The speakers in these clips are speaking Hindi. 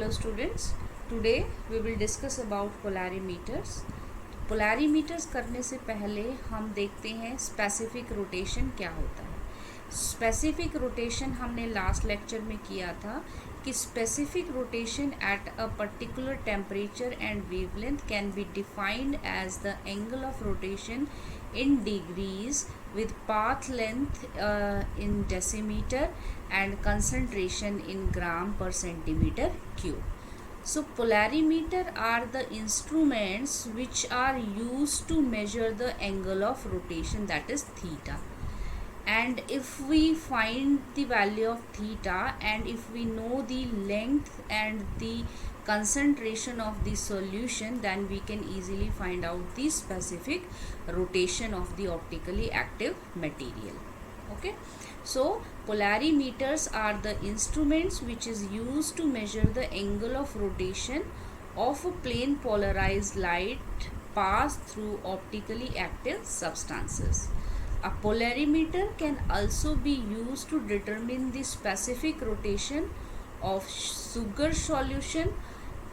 Hello students, today we will discuss about polarimeters. Polarimeters करने से पहले हम देखते हैं स्पेसिफिक रोटेशन क्या होता है. स्पेसिफिक रोटेशन हमने लास्ट लेक्चर में किया था कि specific rotation at a particular temperature and wavelength can be defined as the angle of rotation in degrees with path length in decimeter and concentration in gram per centimeter cube. So polarimeter are the instruments which are used to measure the angle of rotation, that is theta. And if we find the value of theta and if we know the length and the concentration of the solution, then we can easily find out the specific rotation of the optically active material. Okay, so polarimeters are the instruments which is used to measure the angle of rotation of a plane polarized light passed through optically active substances. A polarimeter can also be used to determine the specific rotation of sugar solution,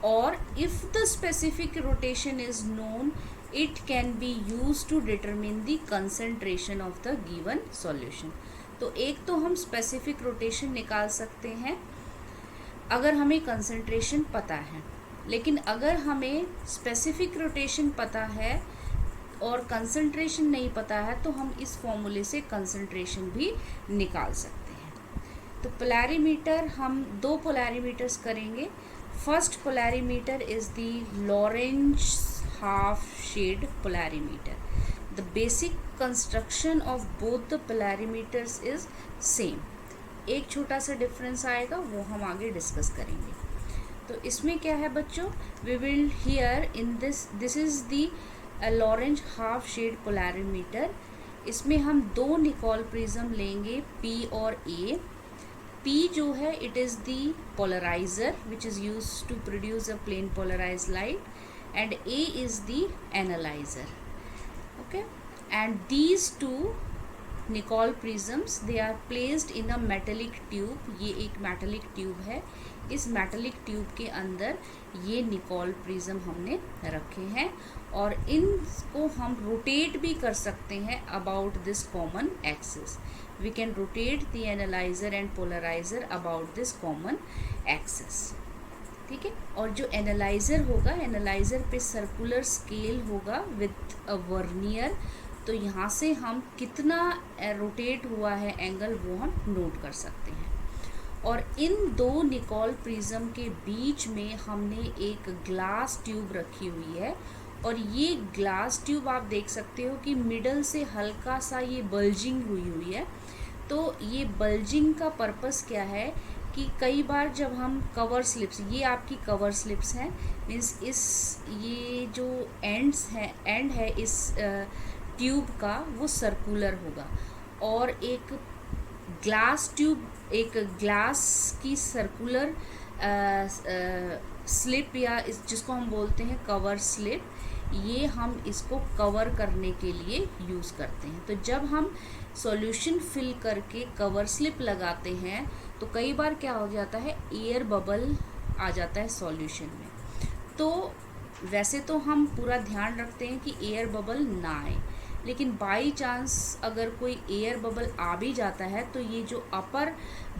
or if the specific rotation is known, it can be used to determine the concentration of the given solution. तो एक तो हम specific rotation निकाल सकते हैं अगर हमें concentration पता है, लेकिन अगर हमें specific rotation पता है और कंसंट्रेशन नहीं पता है तो हम इस फॉर्मूले से कंसंट्रेशन भी निकाल सकते हैं. तो पोलैरीमीटर हम दो पोलैरीमीटर्स करेंगे. First polarimeter is the Laurent half shade polarimeter. The basic construction of both the polarimeters is same. एक छोटा सा डिफरेंस आएगा, वो हम आगे डिस्कस करेंगे. तो इसमें क्या है बच्चों, we will hear in this is the Laurent half shade polarimeter. इसमें हम दो निकोल प्रिज्म लेंगे, P और A. P जो है it is the polariser which is use to produce a plane polarise light, and A is the analyser. Okay, and these two Nicol prisms they are placed in a metallic tube. ये एक मेटेलिक ट्यूब है. इस मेटेलिक ट्यूब के अंदर ये निकोल प्रिज्म हमने रखे हैं और इनको हम रोटेट भी कर सकते हैं about this common axis. We can rotate the analyser and polariser about this common axis. ठीक है, और जो एनालाइजर होगा, एनालाइजर पे सर्कुलर स्केल होगा विथ अ वर्नियर. तो यहाँ से हम कितना रोटेट हुआ है एंगल वो हम नोट कर सकते हैं. और इन दो निकोल प्रिज्म के बीच में हमने एक ग्लास ट्यूब रखी हुई है, और ये ग्लास ट्यूब आप देख सकते हो कि मिडल से हल्का सा ये बल्जिंग हुई है. तो ये बल्जिंग का पर्पस क्या है कि कई बार जब हम कवर स्लिप्स, ये आपकी कवर स्लिप्स हैं, मीन्स इस ये जो एंड है इस ट्यूब का वो सर्कुलर होगा, और एक ग्लास ट्यूब, एक ग्लास की सर्कुलर स्लिप या जिसको हम बोलते हैं कवर स्लिप, ये हम इसको कवर करने के लिए यूज़ करते हैं. तो जब हम सॉल्यूशन फिल करके कवर स्लिप लगाते हैं तो कई बार क्या हो जाता है, एयर बबल आ जाता है सॉल्यूशन में. तो वैसे तो हम पूरा ध्यान रखते हैं कि एयर बबल ना आए, लेकिन बाई चांस अगर कोई एयर बबल आ भी जाता है तो ये जो अपर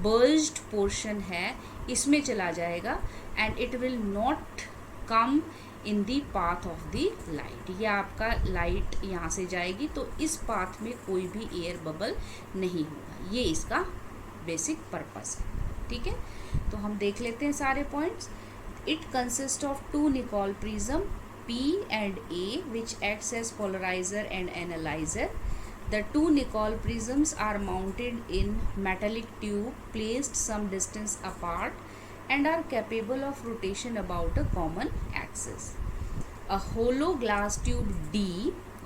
बर्ज्ड पोर्शन है इसमें चला जाएगा, and it will not come in the path of the light. ये आपका लाइट यहाँ से जाएगी तो इस पाथ में कोई भी एयर बबल नहीं होगा. ये इसका बेसिक पर्पस है. ठीक है, तो हम देख लेते हैं सारे points. It consist of two Nicol prism P and A which acts as polarizer and analyzer. The two Nicoll prisms are mounted in metallic tube placed some distance apart and are capable of rotation about a common axis. A hollow glass tube D,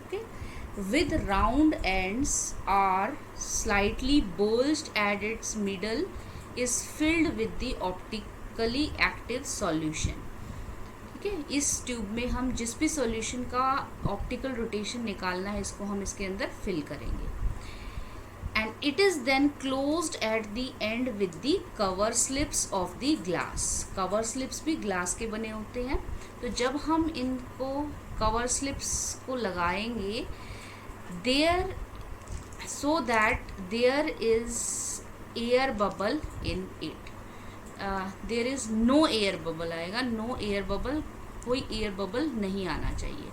okay, with round ends are slightly bulged at its middle is filled with the optically active solution. ठीक है, इस ट्यूब में हम जिस भी सॉल्यूशन का ऑप्टिकल रोटेशन निकालना है इसको हम इसके अंदर फिल करेंगे. And It is then closed at the end with the cover slips of the glass. cover slips भी glass के बने होते हैं, तो जब हम इनको cover slips को लगाएंगे there, so that there is air bubble in it. there is no air bubble आएगा, no air bubble, कोई एयर बबल नहीं आना चाहिए.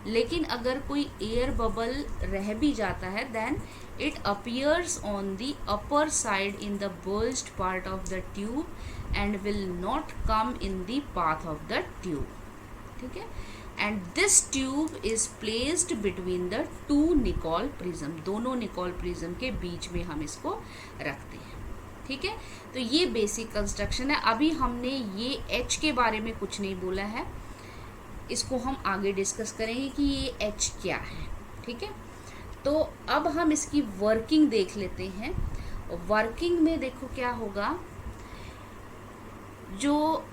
लेकिन अगर कोई एयर बबल रह भी जाता है then it appears on the upper side in the burst part of the tube and will not come in the path of the tube. ठीक है, and this tube is placed between the two Nicol prism. दोनों निकोल प्रिज्म के बीच में हम इसको रखते हैं. ठीक है, तो ये बेसिक कंस्ट्रक्शन है. अभी हमने ये एच के बारे में कुछ नहीं बोला है, इसको हम आगे डिस्कस करेंगे कि ये एच क्या है. ठीक है, तो अब हम इसकी वर्किंग देख लेते हैं. वर्किंग में देखो क्या होगा, जो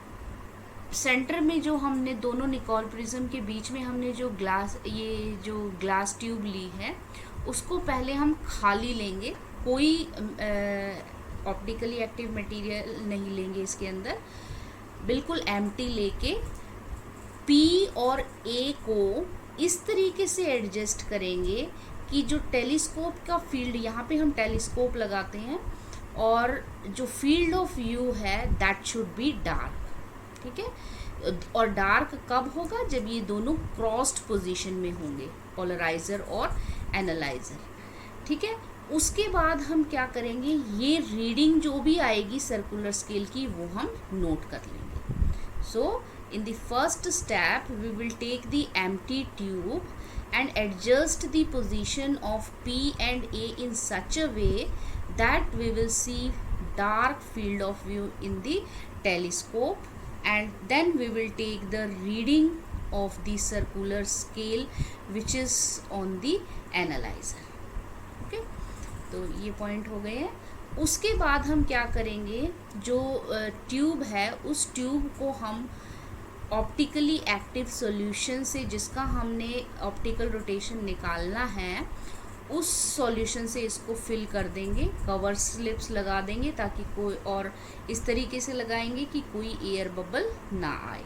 सेंटर में जो हमने दोनों निकोल प्रिज्म के बीच में हमने जो ग्लास ट्यूब ली है उसको पहले हम खाली लेंगे. कोई ऑप्टिकली एक्टिव मटेरियल नहीं लेंगे इसके अंदर, बिल्कुल एम्प्टी लेके P और A को इस तरीके से एडजस्ट करेंगे कि जो टेलीस्कोप का फील्ड, यहाँ पे हम टेलीस्कोप लगाते हैं और जो फील्ड ऑफ व्यू है दैट शुड बी डार्क. ठीक है, और डार्क कब होगा, जब ये दोनों क्रॉस्ड पोजीशन में होंगे, पोलराइजर और एनालाइजर. ठीक है, उसके बाद हम क्या करेंगे, ये रीडिंग जो भी आएगी सर्कुलर स्केल की वो हम नोट कर लेंगे. सो in the first step we will take the empty tube and adjust the position of P and A in such a way that we will see dark field of view in the telescope, and then we will take the reading of the circular scale which is on the analyzer. Okay, तो ये पॉइंट हो गए हैं. उसके बाद हम क्या करेंगे, जो ट्यूब है उस ट्यूब को हम ऑप्टिकली एक्टिव सॉल्यूशन से, जिसका हमने ऑप्टिकल रोटेशन निकालना है, उस सॉल्यूशन से इसको फिल कर देंगे. कवर स्लिप्स लगा देंगे ताकि कोई, और इस तरीके से लगाएंगे कि कोई एयर बबल ना आए.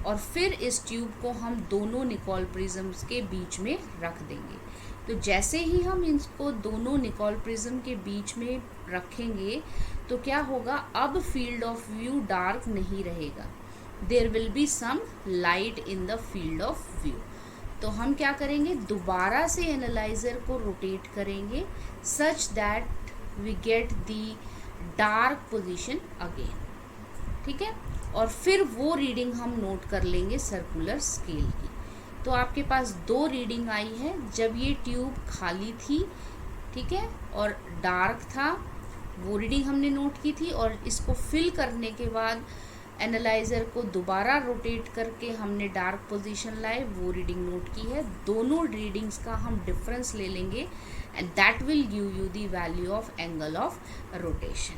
और फिर इस ट्यूब को हम दोनों निकोल प्रिज्म्स के बीच में रख देंगे. तो जैसे ही हम इसको दोनों निकोल प्रिज्म के बीच में रखेंगे तो क्या होगा, अब फील्ड ऑफ व्यू डार्क नहीं रहेगा, there will be some light in the field of view. तो हम क्या करेंगे, दोबारा से एनालाइजर को रोटेट करेंगे such that we get the dark position again. ठीक है, और फिर वो रीडिंग हम नोट कर लेंगे सर्कुलर स्केल की. तो आपके पास दो रीडिंग आई है, जब ये ट्यूब खाली थी, ठीक है, और डार्क था, वो रीडिंग हमने नोट की थी, और इसको फिल करने के बाद एनालाइज़र को दोबारा रोटेट करके हमने डार्क पोजीशन लाए, वो रीडिंग नोट की है. दोनों रीडिंग्स का हम डिफरेंस ले लेंगे and that will give you the value of angle of rotation.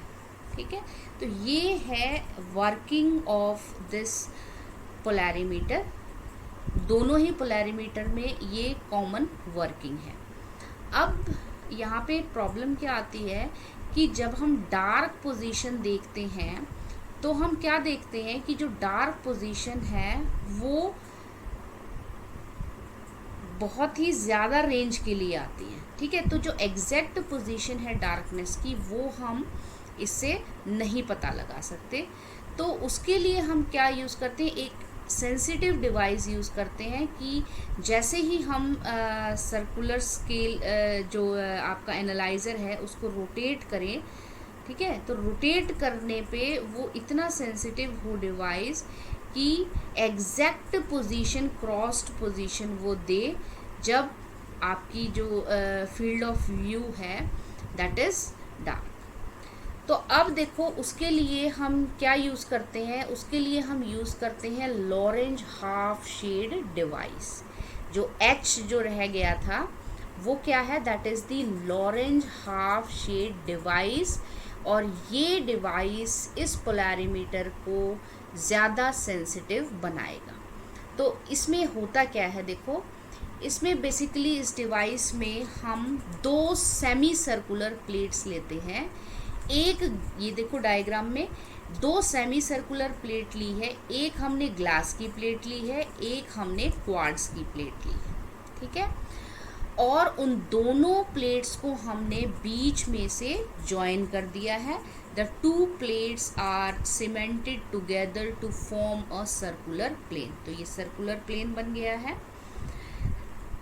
ठीक है, तो ये है वर्किंग ऑफ दिस पोलैरीमीटर. दोनों ही पोलैरीमीटर में ये कॉमन वर्किंग है. अब यहाँ पे प्रॉब्लम क्या आती है कि जब हम डार्क पोजीशन देखते हैं तो हम क्या देखते हैं कि जो डार्क पोजीशन है वो बहुत ही ज़्यादा रेंज के लिए आती है. ठीक है, तो जो एग्जैक्ट पोजीशन है डार्कनेस की वो हम इससे नहीं पता लगा सकते. तो उसके लिए हम क्या यूज़ करते हैं, एक सेंसिटिव डिवाइस यूज़ करते हैं कि जैसे ही हम सर्कुलर स्केल जो आपका एनालाइज़र है उसको रोटेट करें, ठीक है, तो रोटेट करने पे वो इतना सेंसिटिव हो डिवाइस कि एग्जैक्ट पोजीशन, क्रॉस्ड पोजीशन वो दे जब आपकी जो फील्ड ऑफ व्यू है दैट इज़ डार्क. तो अब देखो उसके लिए हम क्या यूज़ करते हैं, उसके लिए हम यूज़ करते हैं लॉरेंज हाफ शेड डिवाइस. जो एच जो रह गया था वो क्या है, that is the Laurent half shade device. और ये डिवाइस इस पोलैरीमीटर को ज़्यादा सेंसिटिव बनाएगा. तो इसमें होता क्या है, देखो इसमें बेसिकली इस डिवाइस में हम दो सेमी सर्कुलर प्लेट्स लेते हैं। एक, ये देखो डायग्राम में दो सेमी सर्कुलर प्लेट ली है, एक हमने ग्लास की प्लेट ली है, एक हमने क्वार्ट्ज की प्लेट ली है, ठीक है। और उन दोनों प्लेट्स को हमने बीच में से जॉइन कर दिया है। The two plates are cemented together to form a circular plane. तो ये सर्कुलर प्लेन बन गया है।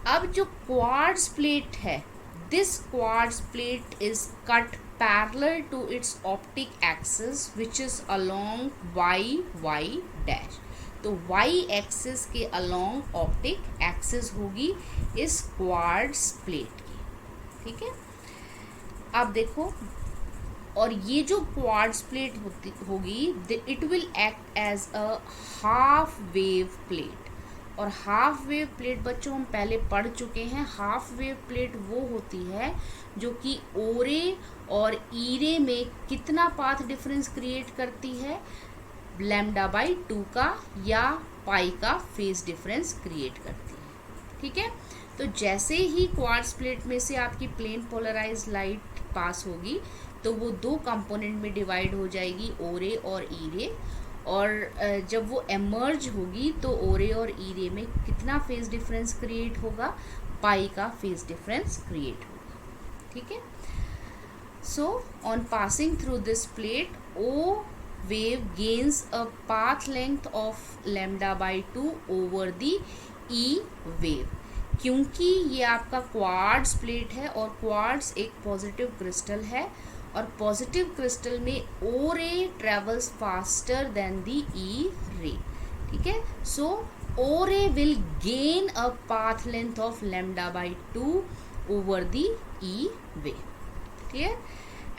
अब जो क्वार्ट्ज प्लेट है, this quartz plate is cut parallel to its optic axis which is along y dash. तो y एक्सिस के अलोंग ऑप्टिक एक्सिस होगी इस क्वार्ट्ज प्लेट की, ठीक है। अब देखो, और ये जो क्वार्ट्ज प्लेट होगी, it will act as a half wave plate. और हाफ वेव प्लेट बच्चों हम पहले पढ़ चुके हैं। हाफ वेव प्लेट वो होती है जो कि ओरे और ईरे में कितना पाथ डिफरेंस क्रिएट करती है, λ/2 का या पाई का फेज डिफरेंस क्रिएट करती है, ठीक है। तो जैसे ही क्वार्ट्ज प्लेट में से आपकी प्लेन पोलराइज लाइट पास होगी तो वो दो कंपोनेंट में डिवाइड हो जाएगी, ओरे और ईरे। और जब वो एमर्ज होगी तो ओरे और ईरे में कितना फेज डिफरेंस क्रिएट होगा, पाई का फेज डिफरेंस क्रिएट होगा, ठीक है। So on passing through this plate, O wave gains a path length of λ/2 over the E wave। क्योंकि ये आपका क्वार्ट्ज प्लेट है और क्वार्ट्ज एक पॉजिटिव क्रिस्टल है, और पॉजिटिव क्रिस्टल में O ray travels faster than the E ray, ठीक है। So O ray will gain a path length of λ/2 over the E wave, clear.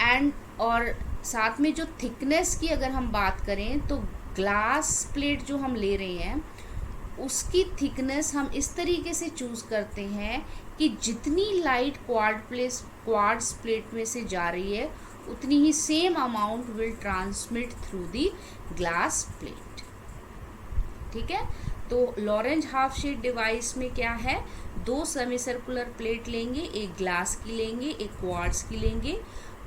And और साथ में जो थिकनेस की अगर हम बात करें तो ग्लास प्लेट जो हम ले रहे हैं उसकी थिकनेस हम इस तरीके से चूज़ करते हैं कि जितनी लाइट क्वार्ट्ज प्लेट में से जा रही है उतनी ही same amount will transmit through the glass plate, ठीक है। तो लॉरेंज हाफ शेड डिवाइस में क्या है, दो सेमी सर्कुलर प्लेट लेंगे, एक ग्लास की लेंगे, एक क्वार्ट्ज की लेंगे।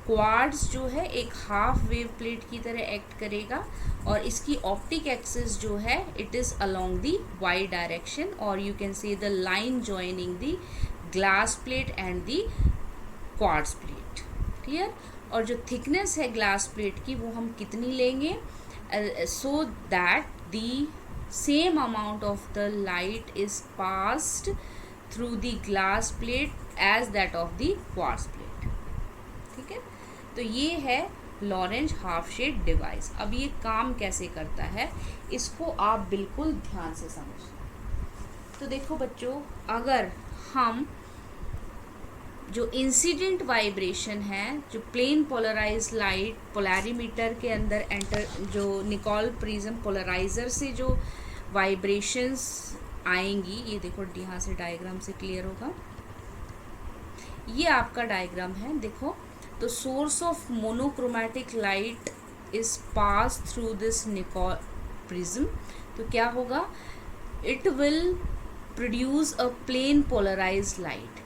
क्वार्ट्ज जो है एक हाफ वेव प्लेट की तरह एक्ट करेगा और इसकी ऑप्टिक एक्सिस जो है it is along the Y direction, और you can see the line joining the glass plate and the quartz plate, clear. और जो थिकनेस है ग्लास प्लेट की वो हम कितनी लेंगे, so that the same amount of the light is passed through the glass plate as that of the quartz plate, ठीक है। तो ये है लॉरेंज हाफ शेड डिवाइस। अब ये काम कैसे करता है इसको आप बिल्कुल ध्यान से समझें। तो देखो बच्चों, अगर हम जो इंसिडेंट वाइब्रेशन है, जो प्लेन पोलराइज लाइट पोलैरीमीटर के अंदर एंटर, जो निकोल प्रिज्म पोलराइजर से जो वाइब्रेशंस आएंगी, ये देखो यहाँ से डायग्राम से क्लियर होगा, ये आपका डायग्राम है। देखो, तो source of monochromatic light is pass through this Nicol prism. तो क्या होगा, it will produce a plane polarised light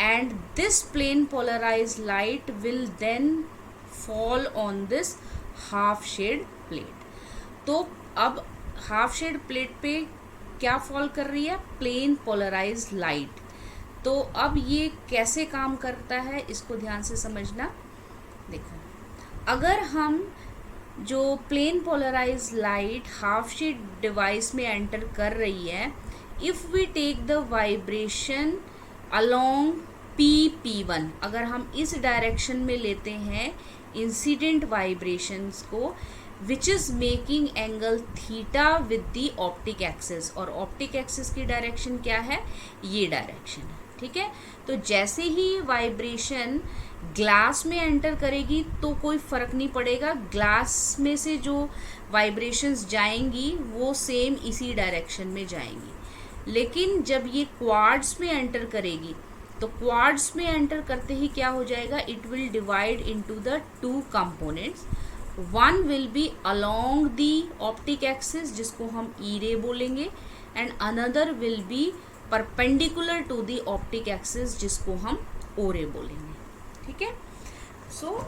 and this plane polarized light will then fall on this half shade plate। तो अब हाफ शेड प्लेट पे क्या फॉल कर रही है, प्लेन पोलराइज्ड लाइट। तो अब ये कैसे काम करता है इसको ध्यान से समझना। देखो, अगर हम जो plane polarised light half shade device में एंटर कर रही है, if we take the vibration along P1, अगर हम इस डायरेक्शन में लेते हैं इंसिडेंट वाइब्रेशंस को, which is making angle theta with the optic axis, और ऑप्टिक एक्सिस की डायरेक्शन क्या है, ये डायरेक्शन है, ठीक है। तो जैसे ही वाइब्रेशन ग्लास में एंटर करेगी तो कोई फ़र्क नहीं पड़ेगा, ग्लास में से जो वाइब्रेशंस जाएंगी वो सेम इसी डायरेक्शन में जाएंगी। लेकिन जब ये क्वार्ट्ज में एंटर करेगी तो क्वार्ट्ज में एंटर करते ही क्या हो जाएगा, it will divide into the two components. One will be along the optic axis जिसको हम ई रे बोलेंगे, and another will be perpendicular to the optic axis, जिसको हम ओ रे बोलेंगे, ठीक है। So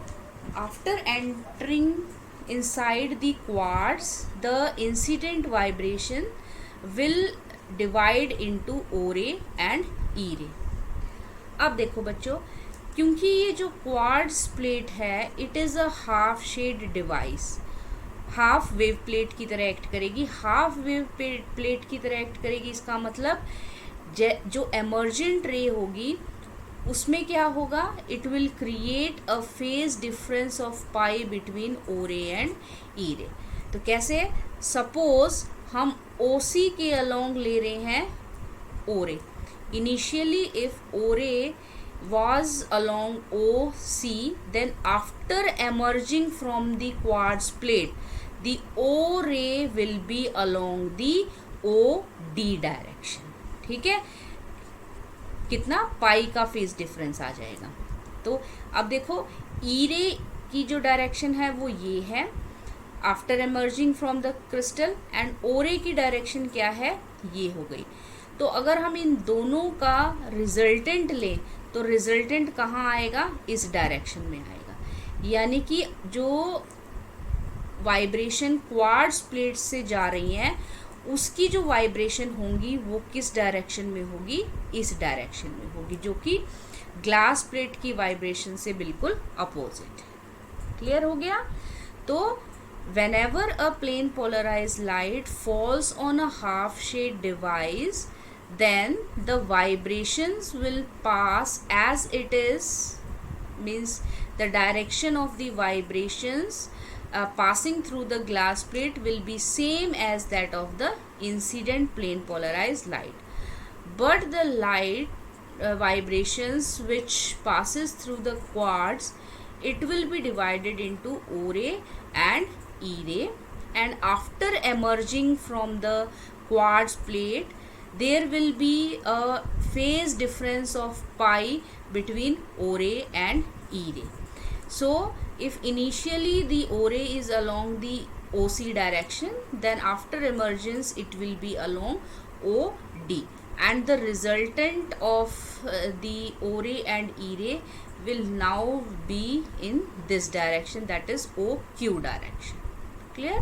after entering inside the quartz, the incident vibration will divide into O ray and E ray. अब देखो बच्चों, क्योंकि ये जो क्वार्ट्ज प्लेट है it is a half shade device, half wave plate की तरह एक्ट करेगी, हाफ वेव प्लेट की तरह एक्ट करेगी। इसका मतलब जो एमर्जेंट रे होगी उसमें क्या होगा, it will create a phase difference of pi between O ray and ई रे। तो कैसे, सपोज हम ओ सी के अलोंग ले रहे हैं ओ रे। इनिशियली इफ ओ रे was along OC, then after emerging from the quartz plate, the O ray will be along the OD direction, ठीक है। कितना, पाई का फेज डिफरेंस आ जाएगा। तो अब देखो ई रे की जो डायरेक्शन है वो ये है after emerging from the crystal, and O ray की डायरेक्शन क्या है, ये हो गई। तो अगर हम इन दोनों का रिजल्टेंट लें तो रिजल्टेंट कहाँ आएगा, इस डायरेक्शन में आएगा। यानी कि जो वाइब्रेशन क्वार्ट्ज प्लेट से जा रही हैं उसकी जो वाइब्रेशन होंगी वो किस डायरेक्शन में होगी, इस डायरेक्शन में होगी, जो कि ग्लास प्लेट की वाइब्रेशन से बिल्कुल अपोजिट। क्लियर हो गया। तो whenever a plane polarized light falls on a half shade device, then the vibrations will pass as it is, means the direction of the vibrations passing through the glass plate will be same as that of the incident plane polarized light, but the light vibrations which passes through the quartz, it will be divided into O ray and E ray, and after emerging from the quartz plate there will be a phase difference of pi between O ray and E ray. So if initially the O ray is along the OC direction, then after emergence it will be along OD, and the resultant of the O ray and E ray will now be in this direction, that is OQ direction. Clear.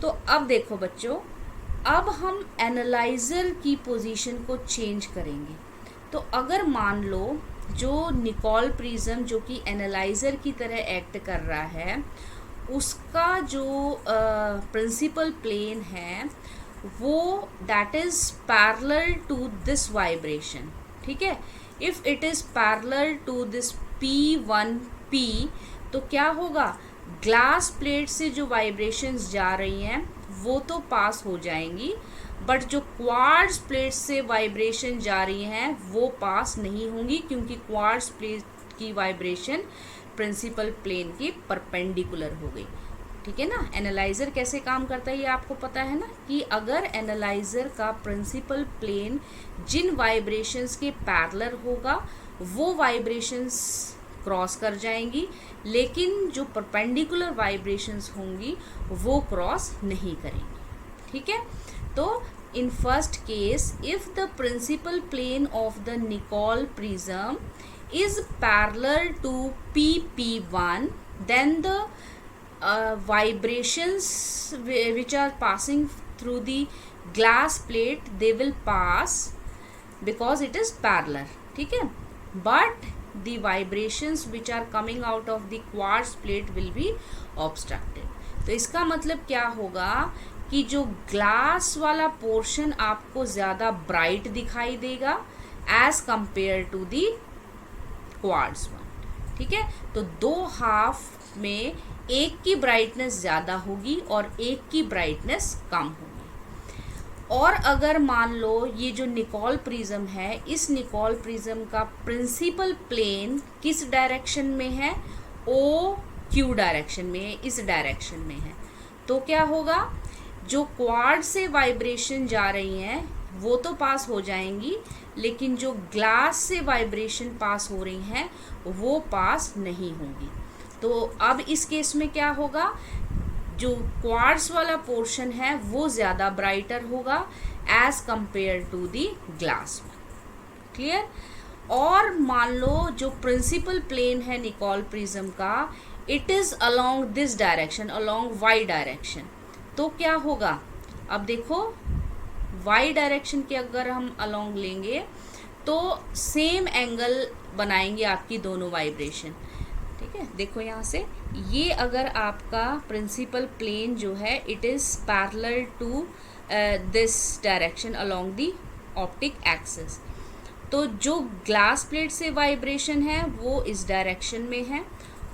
तो अब देखो बच्चों, अब हम एनालाइजर की पोजीशन को चेंज करेंगे। तो अगर मान लो जो निकोल प्रिज्म जो कि एनालाइजर की तरह एक्ट कर रहा है, उसका जो प्रिंसिपल प्लेन है वो that is parallel to this vibration, ठीक है। If it is parallel to this P1P, तो क्या होगा, ग्लास प्लेट से जो वाइब्रेशंस जा रही हैं वो तो पास हो जाएंगी, बट जो क्वार्ट्ज प्लेट से वाइब्रेशन जा रही हैं वो पास नहीं होंगी, क्योंकि क्वार्ट्ज प्लेट की वाइब्रेशन प्रिंसिपल प्लेन की परपेंडिकुलर हो गई, ठीक है ना। एनालाइजर कैसे काम करता है ये आपको पता है ना, कि अगर एनालाइजर का प्रिंसिपल प्लेन जिन वाइब्रेशंस के पैरेलल होगा वो वाइब्रेशंस क्रॉस कर जाएंगी, लेकिन जो परपेंडिकुलर वाइब्रेशंस होंगी वो क्रॉस नहीं करेंगी, ठीक है। तो in first case, if the principal plane of the Nicol prism is parallel to PP1, then the vibrations which are passing through the glass plate, they will pass because it is parallel, ठीक है। but the vibrations which are coming out of the quartz plate will be obstructed. तो इसका मतलब क्या होगा कि जो ग्लास वाला पोर्शन आपको ज़्यादा ब्राइट दिखाई देगा as compare to the quartz one, ठीक है। तो दो हाफ में एक की ब्राइटनेस ज़्यादा होगी और एक की ब्राइटनेस कम होगी। और अगर मान लो ये जो निकोल प्रिज्म है, इस निकोल प्रिज्म का प्रिंसिपल प्लेन किस डायरेक्शन में है, OQ डायरेक्शन में है, इस डायरेक्शन में है, तो क्या होगा, जो क्वार्ट्ज से वाइब्रेशन जा रही हैं वो तो पास हो जाएंगी, लेकिन जो ग्लास से वाइब्रेशन पास हो रही हैं वो पास नहीं होंगी। तो अब इस केस में क्या होगा, जो क्वार्ट्ज वाला पोर्शन है वो ज़्यादा ब्राइटर होगा as compare to the glass में। क्लियर? और मान लो जो प्रिंसिपल प्लेन है निकोल प्रिज्म का, it is along this direction, along Y direction, तो क्या होगा? अब देखो वाई डायरेक्शन के अगर हम अलोंग लेंगे तो सेम एंगल बनाएंगे आपकी दोनों वाइब्रेशन। ठीक है, देखो यहाँ से ये अगर आपका प्रिंसिपल प्लेन जो है it is parallel to this direction along the optic axis, तो जो ग्लास प्लेट से वाइब्रेशन है वो इस डायरेक्शन में है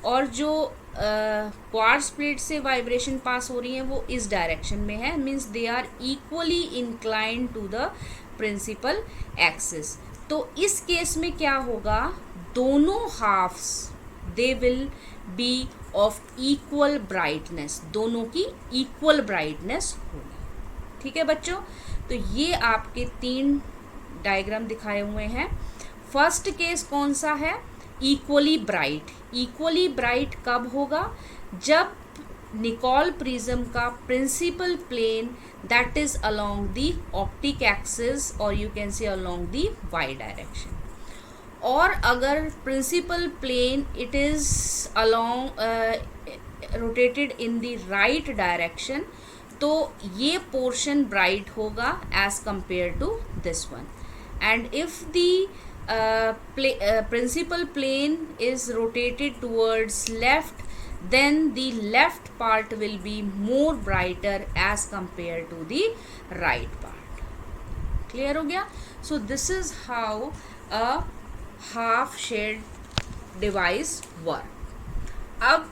और जो क्वार्ट्ज प्लेट से वाइब्रेशन पास हो रही है वो इस डायरेक्शन में है, means they are equally inclined to the principal axis. तो इस केस में क्या होगा? दोनों halves they will be of equal brightness, दोनों की इक्वल ब्राइटनेस होगी। ठीक है बच्चों, तो ये आपके 3 डायग्राम दिखाए हुए हैं। फर्स्ट केस कौन सा है? Equally bright. इक्वली ब्राइट कब होगा? जब निकोल प्रिज्म का principal plane that is along the optic axis और you can say along the Y direction, और अगर principal plane it is along rotated in the right direction, तो ये पोर्शन ब्राइट होगा as compare to this one. And if the principal plane is rotated towards left, then the left part will be more brighter as compared to the right part. Clear हो गया? So this is how a half shade device work. अब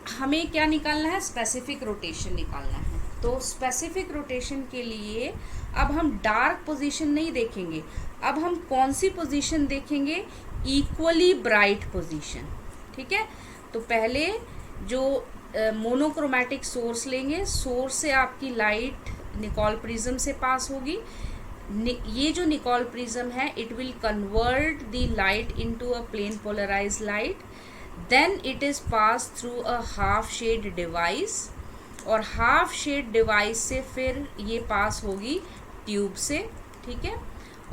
हमें क्या निकालना है? स्पेसिफिक रोटेशन निकालना है। तो स्पेसिफिक रोटेशन के लिए अब हम डार्क पोजीशन नहीं देखेंगे, अब हम कौन सी पोजीशन देखेंगे? Equally bright position. ठीक है, तो पहले जो मोनोक्रोमैटिक सोर्स लेंगे, सोर्स से आपकी लाइट निकोल प्रिज्म से पास होगी। ये जो निकोल प्रिज्म है it will convert the light into a plane polarised light, then it is pass through a half shade device, और हाफ शेड डिवाइस से फिर ये पास होगी ट्यूब से। ठीक है,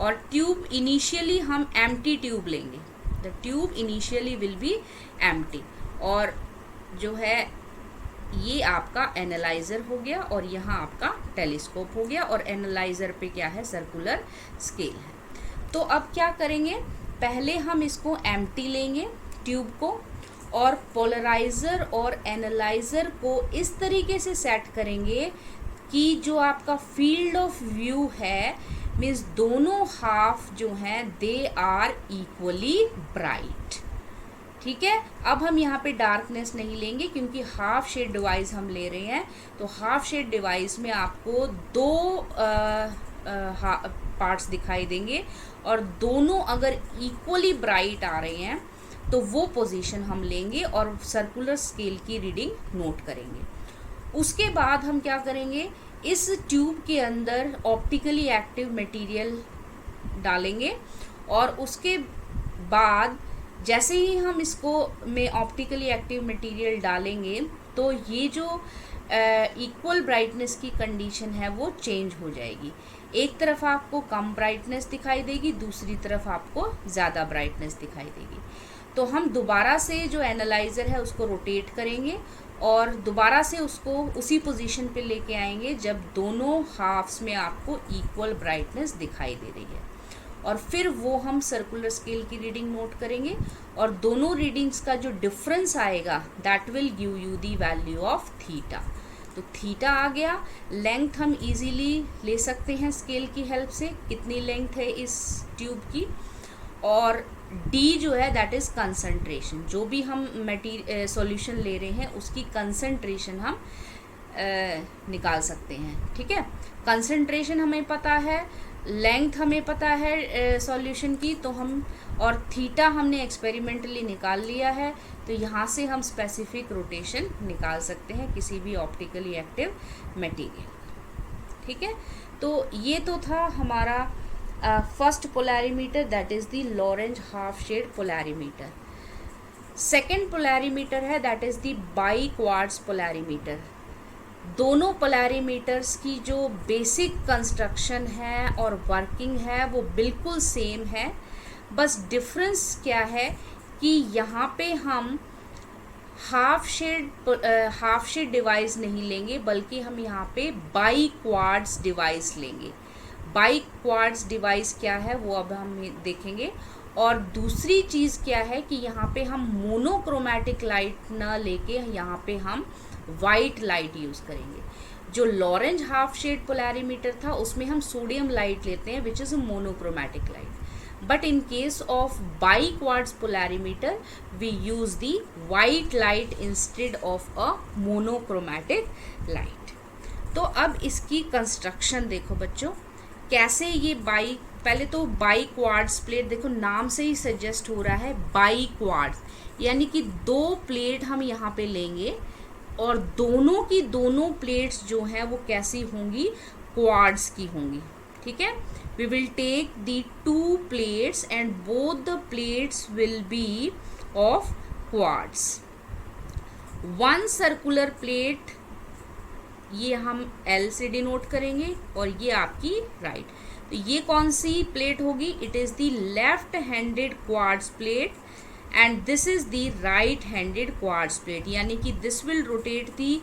और ट्यूब इनिशियली हम एम्प्टी ट्यूब लेंगे, the tube initially will be empty, और जो है ये आपका एनालाइजर हो गया और यहाँ आपका टेलीस्कोप हो गया, और एनालाइजर पे क्या है? सर्कुलर स्केल है। तो अब क्या करेंगे? पहले हम इसको एम्प्टी लेंगे ट्यूब को, और पोलराइजर और एनालाइजर को इस तरीके से सेट करेंगे कि जो आपका फील्ड ऑफ व्यू है, मीन्स दोनों हाफ जो हैं दे आर इक्वली ब्राइट। ठीक है, अब हम यहाँ पे डार्कनेस नहीं लेंगे क्योंकि हाफ शेड डिवाइस हम ले रहे हैं, तो हाफ शेड डिवाइस में आपको 2 पार्ट्स दिखाई देंगे, और दोनों अगर इक्वली ब्राइट आ रहे हैं तो वो पोजीशन हम लेंगे और सर्कुलर स्केल की रीडिंग नोट करेंगे। उसके बाद हम क्या करेंगे? इस ट्यूब के अंदर ऑप्टिकली एक्टिव मटेरियल डालेंगे, और उसके बाद जैसे ही हम इसको में ऑप्टिकली एक्टिव मटेरियल डालेंगे तो ये जो इक्वल ब्राइटनेस की कंडीशन है वो चेंज हो जाएगी। एक तरफ आपको कम ब्राइटनेस दिखाई देगी, दूसरी तरफ आपको ज़्यादा ब्राइटनेस दिखाई देगी। तो हम दोबारा से जो एनालाइजर है उसको रोटेट करेंगे और दोबारा से उसको उसी पोजीशन पे लेके आएंगे जब दोनों हाफ्स में आपको इक्वल ब्राइटनेस दिखाई दे रही है, और फिर वो हम सर्कुलर स्केल की रीडिंग नोट करेंगे, और दोनों रीडिंग्स का जो डिफरेंस आएगा that will give you the value of theta. तो थीटा आ गया। लेंथ हम इजीली ले सकते हैं स्केल की हेल्प से, कितनी लेंथ है इस ट्यूब की, और D जो है दैट इज़ कंसंट्रेशन, जो भी हम सॉल्यूशन ले रहे हैं उसकी कंसंट्रेशन हम निकाल सकते हैं। ठीक है, कंसंट्रेशन हमें पता है, लेंथ हमें पता है सॉल्यूशन की, तो हम और थीटा हमने एक्सपेरिमेंटली निकाल लिया है, तो यहाँ से हम स्पेसिफिक रोटेशन निकाल सकते हैं किसी भी ऑप्टिकली एक्टिव मटेरियल। ठीक है, तो ये तो था हमारा first polarimeter, that is the Laurent half shade polarimeter. Second polarimeter है that is the bi quartz polarimeter. दोनों पोलैरीमीटर्स की जो बेसिक कंस्ट्रक्शन है और वर्किंग है वो बिल्कुल सेम है, बस डिफरेंस क्या है कि यहाँ पे हम हाफ शेड डिवाइस नहीं लेंगे, बल्कि हम यहाँ पे बाई क्वार्ट्स डिवाइस लेंगे। बाई क्वार्ट्स डिवाइस क्या है वो अब हम देखेंगे। और दूसरी चीज़ क्या है कि यहाँ पे हम मोनोक्रोमैटिक लाइट ना लेके यहाँ पे हम वाइट लाइट यूज़ करेंगे। जो लॉरेंज हाफ शेड पोलैरीमीटर था उसमें हम सोडियम लाइट लेते हैं which is a monochromatic light, but in case of biquartz polarimeter we use the white light instead of a monochromatic light। तो अब इसकी कंस्ट्रक्शन देखो बच्चों, कैसे ये पहले तो बाइक्वार्ट्ज प्लेट देखो, नाम से ही सजेस्ट हो रहा है बाइक्वार्ट्ज, यानी कि दो प्लेट हम यहाँ पे लेंगे और दोनों की दोनों प्लेट्स जो हैं वो कैसी होंगी, क्वार्ट्ज की होंगी। ठीक है, we will take the two plates and both the plates will be of quartz। one circular plate ये हम L से डिनोट करेंगे और ये आपकी राइट। तो ये कौन सी प्लेट होगी, it is the left handed quartz plate and this is the right handed quartz plate, यानी कि this will rotate the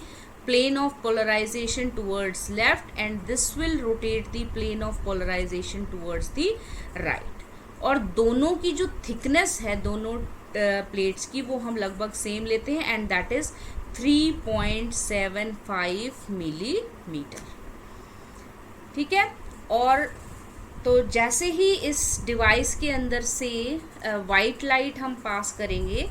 plane of polarization towards left and this will rotate the plane of polarization towards the right। और दोनों की जो थिकनेस है दोनों प्लेट्स की वो हम लगभग सेम लेते हैं एंड दैट इज 3.75 मिलीमीटर। ठीक है, और तो जैसे ही इस डिवाइस के अंदर से वाइट लाइट हम पास करेंगे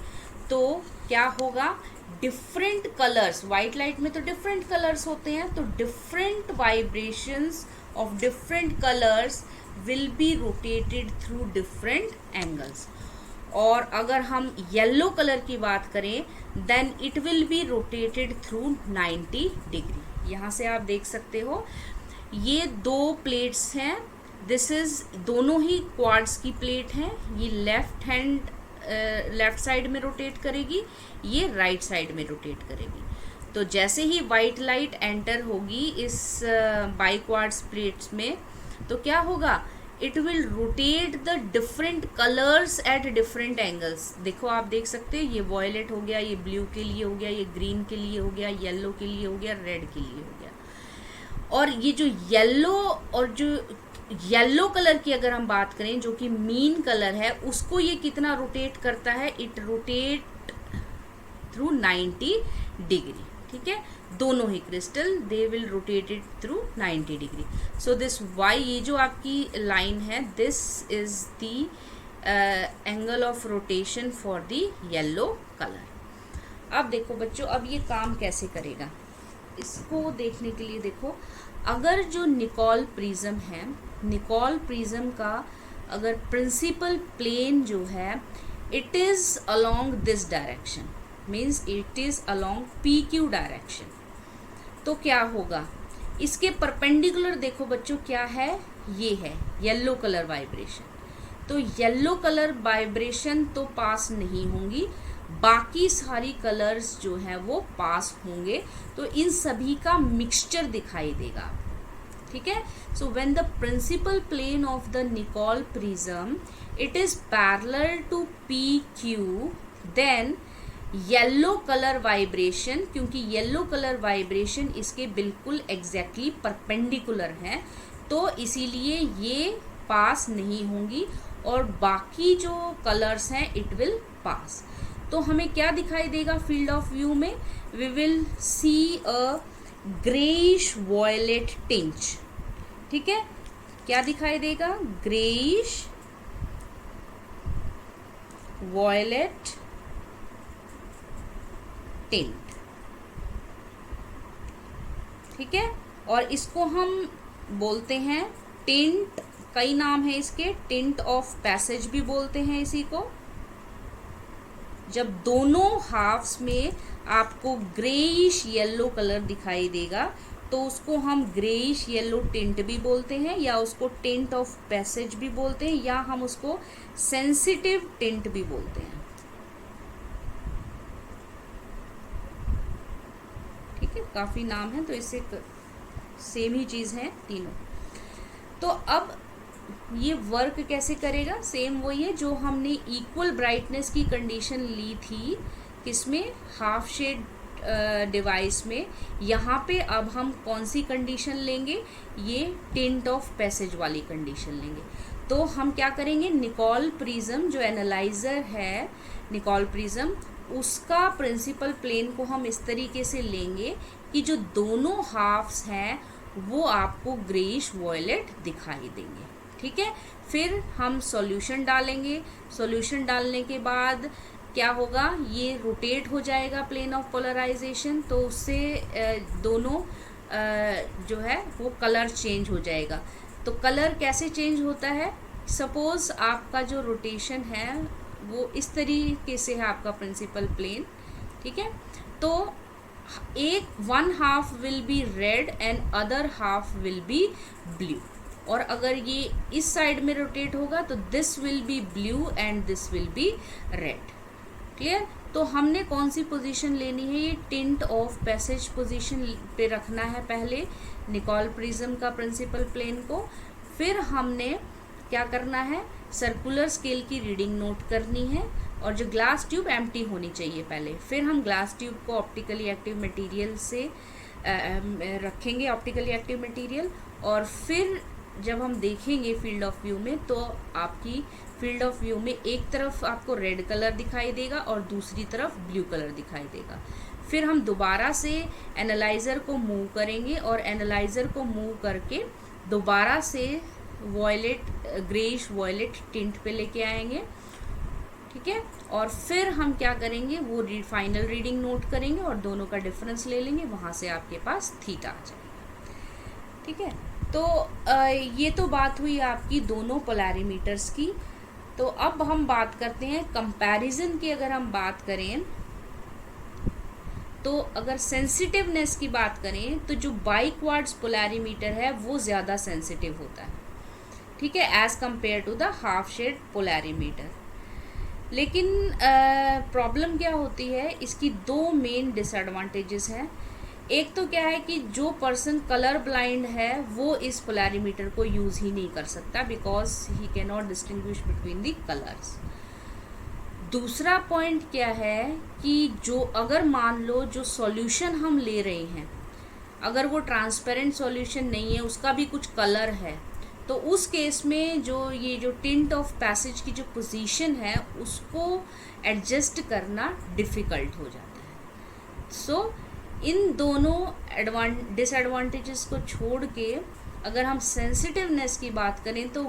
तो क्या होगा, डिफरेंट कलर्स, वाइट लाइट में तो डिफरेंट कलर्स होते हैं, तो different vibrations of different colours will be rotated through different angles. और अगर हम येलो कलर की बात करें then it will be rotated through 90 degree. यहाँ से आप देख सकते हो ये दो प्लेट्स हैं, दिस इज दोनों ही क्वार्ट्ज की प्लेट हैं, ये लेफ्ट साइड में रोटेट करेगी, ये राइट साइड में रोटेट करेगी। तो जैसे ही वाइट लाइट एंटर होगी इस बाइक्वार्ट्ज प्लेट्स में तो क्या होगा, it will rotate the different colours at different angles. देखो आप देख सकते हैं ये वॉयलेट हो गया, ये ब्लू के लिए हो गया, ये ग्रीन के लिए हो गया, येलो के लिए हो गया, रेड के लिए हो गया। और ये जो येलो कलर की अगर हम बात करें जो कि मीन कलर है उसको ये कितना रोटेट करता है, इट रोटेट थ्रू 90 डिग्री। ठीक है, दोनों ही crystal they will rotated through 90 degree. So this way, ये जो आपकी लाइन है this is the angle of rotation for the yellow colour. अब देखो बच्चों, अब ये काम कैसे करेगा इसको देखने के लिए देखो, अगर जो निकोल प्रिज्म है, निकोल प्रिज्म का अगर प्रिंसिपल प्लेन जो है it is along this direction, means it is along PQ direction, तो क्या होगा, इसके परपेंडिकुलर देखो बच्चों क्या है, ये है येलो कलर वाइब्रेशन। तो येलो कलर वाइब्रेशन तो पास नहीं होंगी, बाकी सारी कलर्स जो हैं वो पास होंगे, तो इन सभी का मिक्सचर दिखाई देगा। ठीक है, so when the principal plane of the Nicol prism it is parallel to PQ, then yellow colour vibration, क्योंकि येलो कलर वाइब्रेशन इसके बिल्कुल एग्जैक्टली परपेंडिकुलर है तो इसीलिए ये पास नहीं होंगी और बाकी जो कलर्स हैं इट विल पास। तो हमें क्या दिखाई देगा फील्ड ऑफ व्यू में, we will see a greyish violet tinge. ठीक है, क्या दिखाई देगा, ग्रेइश वॉयलेट टिंट। ठीक है, और इसको हम बोलते हैं टिंट, कई नाम है इसके, टिंट ऑफ पैसेज भी बोलते हैं इसी को। जब दोनों हाफ्स में आपको ग्रेइश येलो कलर दिखाई देगा तो उसको हम ग्रेइश येलो टिंट भी बोलते हैं, या उसको टिंट ऑफ पैसेज भी बोलते हैं, या हम उसको सेंसिटिव टिंट भी बोलते हैं। ठीक है, काफ़ी नाम है, तो इससे सेम ही चीज़ है तीनों। तो अब ये वर्क कैसे करेगा, सेम वही है जो हमने इक्वल ब्राइटनेस की कंडीशन ली थी किसमें, हाफ शेड डिवाइस में। यहाँ पे अब हम कौन सी कंडीशन लेंगे, ये टिंट ऑफ पैसेज वाली कंडीशन लेंगे। तो हम क्या करेंगे, निकोल प्रिज्म जो एनालाइजर है, निकोल प्रिज्म, उसका प्रिंसिपल प्लेन को हम इस तरीके से लेंगे कि जो दोनों हाफ्स हैं वो आपको ग्रेइश वॉयलेट दिखाई देंगे। ठीक है, फिर हम सॉल्यूशन डालेंगे। सॉल्यूशन डालने के बाद क्या होगा, ये रोटेट हो जाएगा प्लेन ऑफ पोलराइजेशन, तो उससे दोनों जो है वो कलर चेंज हो जाएगा। तो कलर कैसे चेंज होता है, सपोज आपका जो रोटेशन है वो इस तरीके से है, आपका प्रिंसिपल प्लेन। ठीक है, तो one half will be red and other half will be blue, और अगर ये इस साइड में रोटेट होगा तो this will be blue and this will be red. Clear. तो हमने कौन सी पोजीशन लेनी है, ये टिंट ऑफ पैसेज पोजीशन पे रखना है पहले निकोल प्रिज्म का प्रिंसिपल प्लेन को। फिर हमने क्या करना है, सर्कुलर स्केल की रीडिंग नोट करनी है, और जो ग्लास ट्यूब एम्प्टी होनी चाहिए पहले। फिर हम ग्लास ट्यूब को ऑप्टिकली एक्टिव मटेरियल से रखेंगे, ऑप्टिकली एक्टिव मटेरियल, और फिर जब हम देखेंगे फील्ड ऑफ व्यू में, तो आपकी फील्ड ऑफ व्यू में एक तरफ आपको रेड कलर दिखाई देगा और दूसरी तरफ ब्लू कलर दिखाई देगा। फिर हम दोबारा से एनालाइज़र को मूव करेंगे, और एनालाइज़र को मूव करके दोबारा से वॉयलेट, ग्रेइश वॉयलेट टिंट पे लेके आएंगे। ठीक है, और फिर हम क्या करेंगे, वो फाइनल रीडिंग नोट करेंगे और दोनों का डिफरेंस ले लेंगे, वहाँ से आपके पास थीटा आ जाएगा। ठीक है, तो ये तो बात हुई आपकी दोनों पोलैरिमीटर्स की। तो अब हम बात करते हैं कंपैरिजन की। अगर हम बात करें तो अगर सेंसिटिवनेस की बात करें तो जो बाइक्वार्ट्ज पोलैरिमीटर है वो ज़्यादा सेंसिटिव होता है। ठीक है, as compare to the half shade polarimeter. लेकिन प्रॉब्लम क्या होती है, इसकी दो मेन डिसएडवांटेजेस हैं। एक तो क्या है कि जो पर्सन कलर ब्लाइंड है वो इस पोलैरिमीटर को यूज़ ही नहीं कर सकता, because he can not distinguish between the colours. दूसरा पॉइंट क्या है कि जो अगर मान लो जो सॉल्यूशन हम ले रहे हैं, अगर वो ट्रांसपेरेंट सॉल्यूशन नहीं है, उसका भी कुछ कलर है, तो उस केस में जो ये जो टिंट ऑफ पैसेज की जो पोजीशन है उसको एडजस्ट करना डिफ़िकल्ट हो जाता है। सो इन दोनों डिसएडवांटेजेस को छोड़ के अगर हम सेंसिटिवनेस की बात करें तो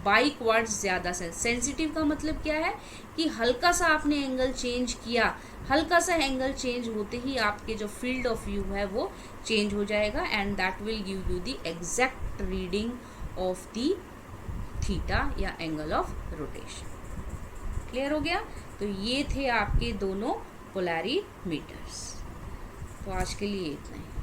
बाइक्वार्ट्ज ज़्यादा सेंसिटिव का मतलब क्या है कि हल्का सा आपने एंगल चेंज किया, हल्का सा एंगल चेंज होते ही आपके जो फील्ड ऑफ व्यू है वो चेंज हो जाएगा, and that will give you the exact reading of the theta या एंगल ऑफ रोटेशन। क्लियर हो गया। तो ये थे आपके दोनों पोलैरिमीटर्स। तो आज के लिए इतना ही।